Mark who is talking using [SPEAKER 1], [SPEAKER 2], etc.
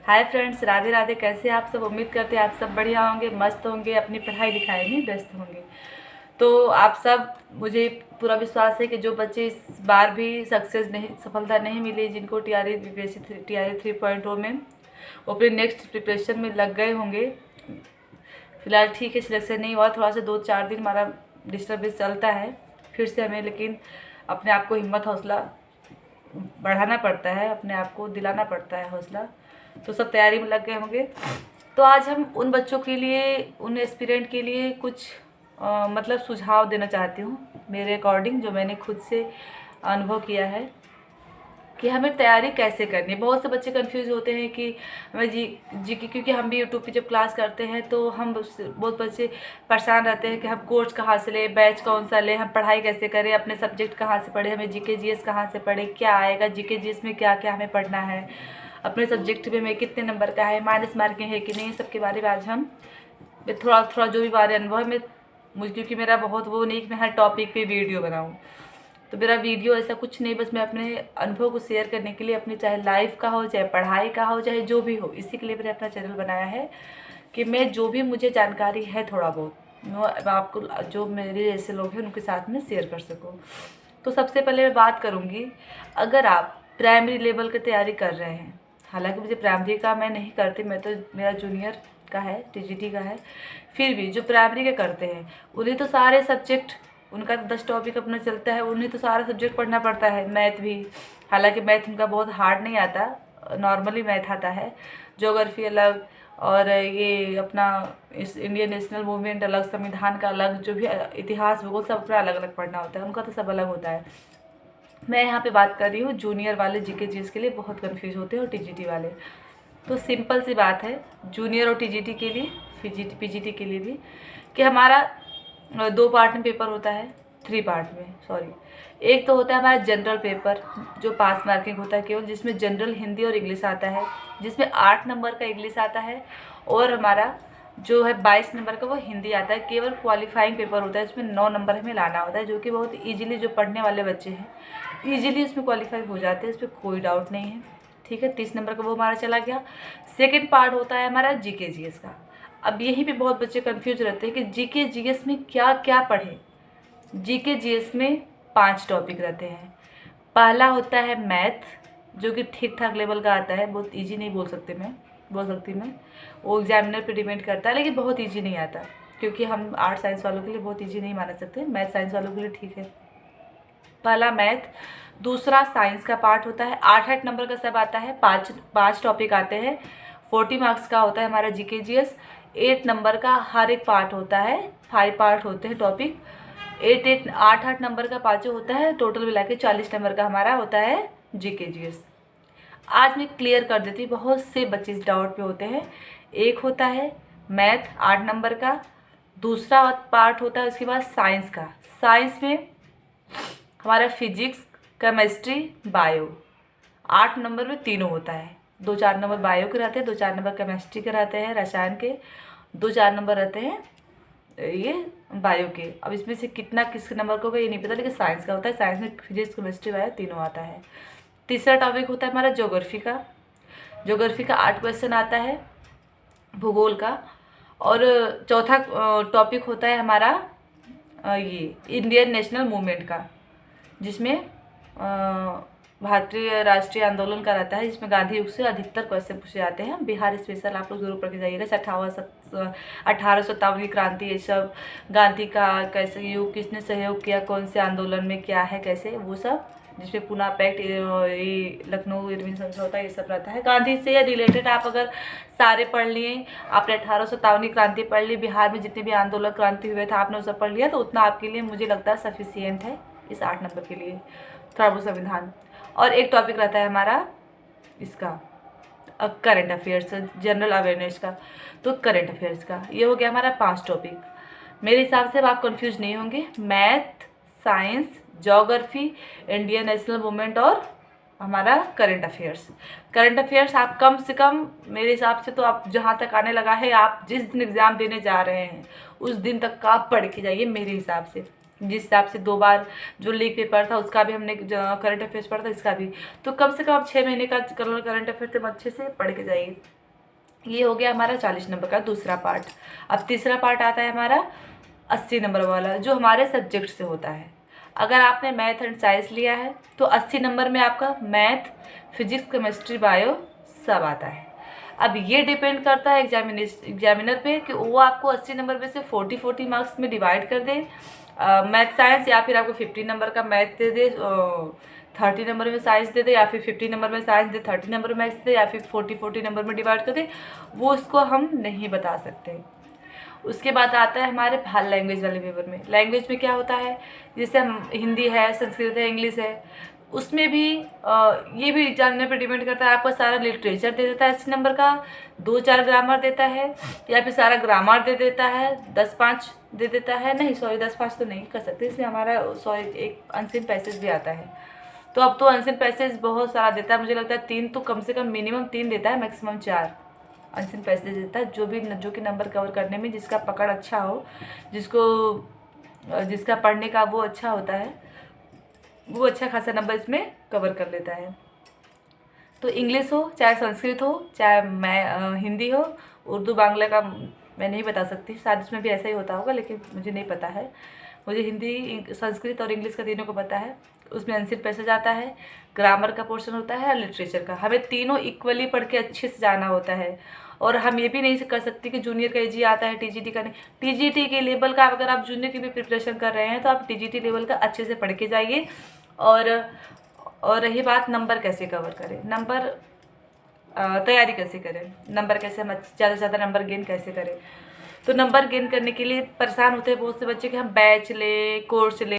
[SPEAKER 1] Hi friends, Radhe Radhe. कैसे आप सब? उम्मीद करते हैं आप सब बढ़िया होंगे, मस्त होंगे, अपनी पढ़ाई लिखाई में व्यस्त होंगे। तो आप सब, मुझे पूरा विश्वास है कि जो बच्चे इस बार भी सफलता नहीं मिली, जिनको टीआरई 3.0 में वो अपने नेक्स्ट प्रिपरेशन में लग गए होंगे। फिलहाल ठीक है, सिलेक्शन नहीं हुआ, थोड़ा सा 2-4 दिन हमारा डिस्टर्बेंस चलता है फिर से हमें, लेकिन अपने आप को हिम्मत हौसला बढ़ाना पड़ता है, अपने आप को दिलाना पड़ता है हौसला। तो सब तैयारी में लग गए होंगे। तो आज हम उन बच्चों के लिए, उन एस्पिरेंट के लिए कुछ मतलब सुझाव देना चाहती हूँ मेरे अकॉर्डिंग, जो मैंने खुद से अनुभव किया है कि हमें तैयारी कैसे करनी है। बहुत से बच्चे कंफ्यूज होते हैं कि हमें जी की, क्योंकि हम भी यूट्यूब पे जब क्लास करते हैं तो हम बहुत बच्चे परेशान रहते हैं कि हम कोर्स कहाँ से लें, बैच कौन सा लें, हम पढ़ाई कैसे करें, अपने सब्जेक्ट कहाँ से पढ़ें, हमें जीके जीएस कहाँ से पढ़ें, क्या आएगा जीके जीएस में, क्या क्या हमें पढ़ना है, अपने सब्जेक्ट में हमें कितने नंबर का है, माइनस मार्किंग है कि नहीं, सबके बारे में आज हम थोड़ा जो भी बारे अनुभव में मुझे, क्योंकि मेरा बहुत वो नहीं कि मैं हर टॉपिक पे वीडियो बनाऊँ, तो मेरा वीडियो ऐसा कुछ नहीं, बस मैं अपने अनुभव को शेयर करने के लिए, अपनी चाहे लाइफ का हो, चाहे पढ़ाई का हो, चाहे जो भी हो, इसी के लिए मैंने अपना चैनल बनाया है कि मैं जो भी मुझे जानकारी है थोड़ा बहुत मैं आपको, जो मेरे जैसे लोग हैं उनके साथ में शेयर कर सकूँ। तो सबसे पहले मैं बात करूँगी, अगर आप प्राइमरी लेवल की तैयारी कर रहे हैं, हालांकि मुझे प्राइमरी का मैं नहीं करती, मैं तो मेरा जूनियर का है, टीजीटी का है, फिर भी जो प्राइमरी के करते हैं उन्हें तो सारे सब्जेक्ट, उनका तो 10 टॉपिक अपना चलता है, उन्हें तो सारा सब्जेक्ट पढ़ना पड़ता है, मैथ भी। हालांकि मैथ उनका बहुत हार्ड नहीं आता, नॉर्मली मैथ आता है। ज्योग्राफी अलग, और ये अपना इस इंडियन नेशनल मूवमेंट अलग, संविधान का अलग, जो भी इतिहास भूगोल सब अपना अलग अलग पढ़ना होता है, उनका तो सब अलग होता है। मैं यहाँ पे बात कर रही हूँ जूनियर वाले जीके जीएस के लिए, बहुत कन्फ्यूज होते हैं, और टीजीटी वाले। तो सिंपल सी बात है जूनियर और टीजीटी के लिए, पीजीटी के लिए भी, कि हमारा 2 पार्ट में पेपर होता है, 3 पार्ट में, सॉरी। एक तो होता है हमारा जनरल पेपर, जो पास मार्किंग होता है केवल, जिसमें जनरल हिंदी और इंग्लिश आता है, जिसमें 8 नंबर का इंग्लिश आता है, और हमारा जो है 22 नंबर का वो हिंदी आता है। केवल क्वालिफाइंग पेपर होता है, इसमें 9 नंबर हमें लाना होता है, जो कि बहुत ईजिली, जो पढ़ने वाले बच्चे हैं ईजिली इसमें क्वालिफाई हो जाते हैं, इस पर कोई डाउट नहीं है। ठीक है, 30 नंबर का वो हमारा चला गया। सेकेंड पार्ट होता है हमारा जीके जीएस का। अब यहीं पे बहुत बच्चे कंफ्यूज रहते हैं कि जीके जीएस में क्या क्या पढ़ें। जीके जीएस में 5 टॉपिक रहते हैं। पहला होता है मैथ, जो कि ठीक ठाक लेवल का आता है, बहुत इजी नहीं बोल सकती मैं, वो एग्जामिनर पे डिपेंड करता है, लेकिन बहुत इजी नहीं आता, क्योंकि हम आर्ट साइंस वालों के लिए बहुत इजी नहीं माना सकते, मैथ साइंस वालों के लिए ठीक है। पहला मैथ। दूसरा साइंस का पार्ट होता है, 8-8 नंबर का सब आता है, 5 टॉपिक आते हैं, 40 मार्क्स का होता है हमारा जीके जीएस। 8 नंबर का हर एक पार्ट होता है, 5 पार्ट होते हैं टॉपिक, 8-8 नंबर का पाँचों होता है, टोटल मिला के 40 नंबर का हमारा होता है जीके जीएस। आज मैं क्लियर कर देती हूँ, बहुत से बच्चे इस डाउट पे होते हैं। एक होता है मैथ 8 नंबर का, दूसरा पार्ट होता है उसके बाद साइंस का। साइंस में हमारा फिजिक्स, केमिस्ट्री, बायो, 8 नंबर में तीनों होता है। 2-4 नंबर बायो के रहते हैं, 2-4 नंबर केमिस्ट्री के रहते हैं, रसायन के 2-4 नंबर रहते हैं ये बायो के। अब इसमें से कितना किस नंबर को होगा ये नहीं पता, लेकिन साइंस का होता है, साइंस में फिजिक्स, केमिस्ट्री, बायो तीनों आता है। तीसरा टॉपिक होता है हमारा ज्योग्राफी का। ज्योग्राफी का 8 क्वेश्चन आता है भूगोल का। और चौथा टॉपिक होता है हमारा ये इंडियन नेशनल मूवमेंट का, जिसमें भारतीय राष्ट्रीय आंदोलन का रहता है, जिसमें गांधी युग से अधिकतर क्वेश्चन पूछे जाते हैं। बिहार स्पेशल आप लोग जरूर पढ़ के जाइएगा। 1857 की क्रांति, ये सब गांधी का कैसे युग, किसने सहयोग किया, कौन से आंदोलन में क्या है, कैसे, वो सब, जिसमें पूना पैक्ट, ये लखनऊ इरविन समझौता, ये सब रहता है। गांधी से रिलेटेड आप अगर सारे पढ़ लिए, आपने 1857 की क्रांति पढ़ ली, बिहार में जितने भी आंदोलन क्रांति हुए थे आपने वो सब पढ़ लिया, तो उतना आपके लिए मुझे लगता है सफिशियंट है इस 8 नंबर के लिए, थोड़ा बहुत संविधान। और एक टॉपिक रहता है हमारा इसका करंट अफेयर्स, जनरल अवेयरनेस का। तो करंट अफेयर्स का ये हो गया हमारा 5 टॉपिक। मेरे हिसाब से अब आप कंफ्यूज नहीं होंगे। Math, science, geography, Indian national movement और हमारा करंट अफेयर्स। करंट अफेयर्स आप कम से कम, मेरे हिसाब से तो आप जहाँ तक आने लगा है, आप जिस दिन एग्ज़ाम देने जा रहे हैं उस दिन तक का आप पढ़ के जाइए मेरे हिसाब से। जिस हिसाब से 2 बार जो लीग पेपर था उसका भी हमने करंट अफेयर्स पढ़ा था, इसका भी। तो कम से कम आप 6 महीने का करंट अफेयर तुम अच्छे से पढ़ के जाइए। ये हो गया हमारा 40 नंबर का दूसरा पार्ट। अब तीसरा पार्ट आता है हमारा 80 नंबर वाला, जो हमारे सब्जेक्ट से होता है। अगर आपने मैथ एंड साइंस लिया है तो 80 नंबर में आपका मैथ, फिजिक्स, केमिस्ट्री, बायो सब आता है। अब ये डिपेंड करता है एग्जामिनर पे कि वो आपको 80 नंबर में से 40 मार्क्स में डिवाइड कर दे मैथ साइंस, या फिर आपको 50 नंबर का मैथ दे दे, 30 नंबर में साइंस दे दे, या फिर 50 नंबर में साइंस दे, 30 नंबर में मैथ्स दे, या फिर 40 नंबर में डिवाइड कर दे। वो उसको हम नहीं बता सकते। उसके बाद आता है हमारे हाल लैंग्वेज वाले पेपर में। लैंग्वेज में क्या होता है, जैसे हम हिंदी है, संस्कृत है, इंग्लिश है, उसमें भी ये भी एग्जामिनर पर डिपेंड करता है। आपको सारा लिटरेचर दे देता है 80 नंबर का, 2-4 ग्रामर देता है, या फिर सारा ग्रामर दे देता है, 10-5 दे देता है। नहीं सॉरी, 10-5 तो नहीं कर सकते, इसमें हमारा सॉरी एक अनसीन पैसेज भी आता है। तो अब तो अनसीन पैसेज बहुत सारा देता है, मुझे लगता है 3 तो कम से कम मिनिमम 3 देता है, मैक्सिमम 4 अनसीन पैसेज देता है। जो कि नंबर कवर करने में जिसका पकड़ अच्छा हो, जिसका पढ़ने का वो अच्छा होता है, वो अच्छा खासा नंबर इसमें कवर कर लेता है। तो इंग्लिश हो चाहे संस्कृत हो चाहे हिंदी हो, उर्दू बांग्ला का मैं नहीं बता सकती, शायद उसमें भी ऐसा ही होता होगा, लेकिन मुझे नहीं पता है। मुझे हिंदी, संस्कृत और इंग्लिश का तीनों को पता है। उसमें अनसीन पैसेज आता है, ग्रामर का पोर्शन होता है और लिटरेचर का। हमें तीनों इक्वली पढ़ के अच्छे से जाना होता है। और हम ये भी नहीं कर सकते कि जूनियर का AG आता है, TGT का नहीं। TGT के लेवल का अगर आप जूनियर की भी प्रिपरेशन कर रहे हैं तो आप TGT लेवल का अच्छे से पढ़ के जाइए। और रही बात नंबर कैसे कवर करें, नंबर तैयारी कैसे करें, नंबर कैसे हम ज़्यादा से ज़्यादा नंबर गेन कैसे करें। तो नंबर गेन करने के लिए परेशान होते हैं बहुत से बच्चे कि हम बैच ले, कोर्स ले।